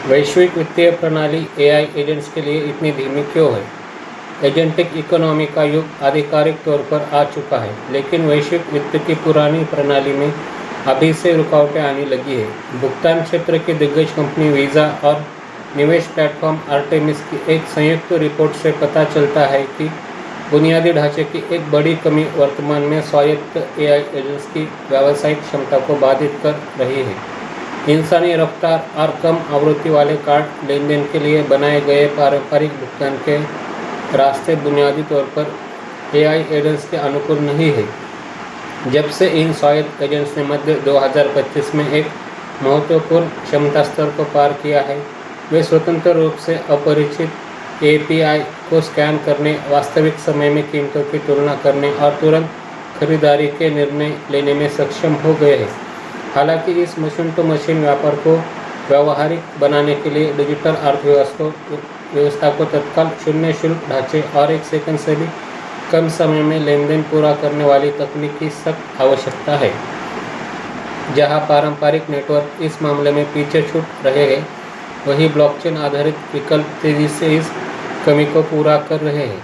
वैश्विक वित्तीय प्रणाली एआई एजेंट्स के लिए इतनी धीमी क्यों है? एजेंटिक इकोनॉमी का युग आधिकारिक तौर पर आ चुका है, लेकिन वैश्विक वित्त की पुरानी प्रणाली में अभी से रुकावटें आने लगी है। भुगतान क्षेत्र की दिग्गज कंपनी वीज़ा और निवेश प्लेटफॉर्म आर्टेमिस की एक संयुक्त रिपोर्ट से पता चलता है कि बुनियादी ढांचे की एक बड़ी कमी वर्तमान में स्वायत्त एआई एजेंट्स की व्यावसायिक क्षमता को बाधित कर रही है। इंसानी रफ्तार और कम आवृत्ति वाले कार्ड लेनदेन के लिए बनाए गए पारंपरिक भुगतान के रास्ते बुनियादी तौर पर एआई एजेंट्स के अनुकूल नहीं है। जब से इन स्वायत्त एजेंट्स ने मध्य 2025 में एक महत्वपूर्ण क्षमता स्तर को पार किया है, वे स्वतंत्र रूप से अपरिचित एपीआई को स्कैन करने, वास्तविक समय में कीमतों की तुलना करने और तुरंत खरीदारी के निर्णय लेने में सक्षम हो गए हैं। हालांकि इस मशीन टू मशीन व्यापार को व्यावहारिक बनाने के लिए डिजिटल अर्थव्यवस्था को तत्काल शून्य शुल्क ढांचे और 1 सेकंड से भी कम समय में लेनदेन पूरा करने वाली तकनीक की सख्त आवश्यकता है। जहां पारंपरिक नेटवर्क इस मामले में पीछे छूट रहे हैं, वहीं ब्लॉकचेन आधारित विकल्प तेजी से इस कमी को पूरा कर रहे हैं।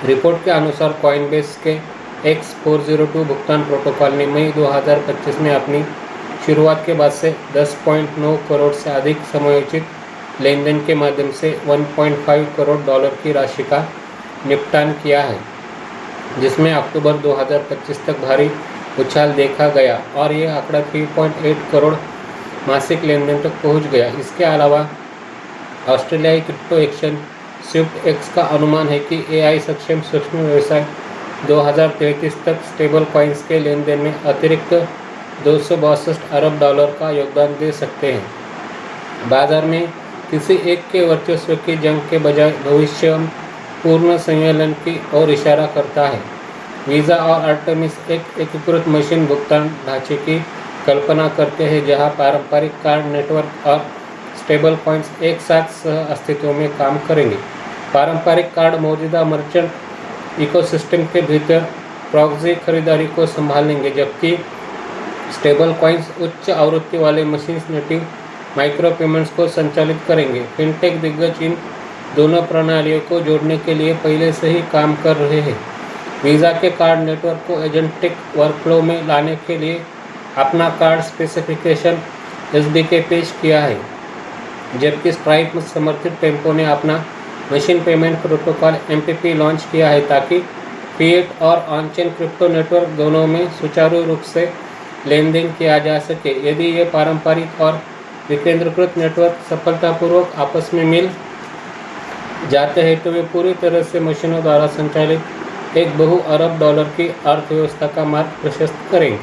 रिपोर्ट के अनुसार कॉइनबेस के X402 भुगतान प्रोटोकॉल ने मई 2025 में अपनी शुरुआत के बाद से 10.9 करोड़ से अधिक समयोचित लेनदेन के माध्यम से $1.5 करोड़ की राशि का निपटान किया है, जिसमें अक्टूबर 2025 तक भारी उछाल देखा गया और ये आंकड़ा 3.8 करोड़ मासिक लेनदेन तक पहुंच गया। इसके अलावा ऑस्ट्रेलियाई क्रिप्टो एक्सचेंज स्विफ्ट एक्स का अनुमान है कि एआई सक्षम सूक्ष्म व्यवसाय 2033 तक स्टेबल कॉइन्स के लेनदेन में अतिरिक्त $262 अरब का योगदान दे सकते हैं। बाजार में किसी एक के वर्चस्व की जंग के बजाय भविष्य पूर्ण संयोजन की ओर इशारा करता है। वीज़ा और आर्टेमिस एक एकीकृत मशीन भुगतान ढांचे की कल्पना करते हैं, जहां पारंपरिक कार्ड नेटवर्क और स्टेबल कॉइन्स एक साथ सह अस्तित्व में काम करेंगे। पारंपरिक कार्ड मौजूदा मर्चेंट इकोसिस्टम के भीतर प्रॉक्सी खरीदारी को संभालेंगे, जबकि स्टेबल कॉइन्स उच्च आवृत्ति वाले मशीन नेटिव माइक्रो पेमेंट्स को संचालित करेंगे। फिनटेक दिग्गज इन दोनों प्रणालियों को जोड़ने के लिए पहले से ही काम कर रहे हैं। वीज़ा के कार्ड नेटवर्क को एजेंटिक वर्कफ्लो में लाने के लिए अपना कार्ड स्पेसिफिकेशन एसडीके पेश किया है, जबकि स्ट्राइप समर्थित टेम्पो ने अपना machine payment protocol MPP launch किया है, ताकि फिएट और ऑन-चेन क्रिप्टो नेटवर्क दोनों में सुचारू रूप से लेनदेन किया जा सके। यदि ये पारंपरिक और विकेंद्रीकृत नेटवर्क सफलतापूर्वक आपस में मिल जाते हैं, तो वे पूरी तरह से मशीनों द्वारा संचालित एक बहु अरब डॉलर की अर्थव्यवस्था का मार्ग प्रशस्त करेंगे।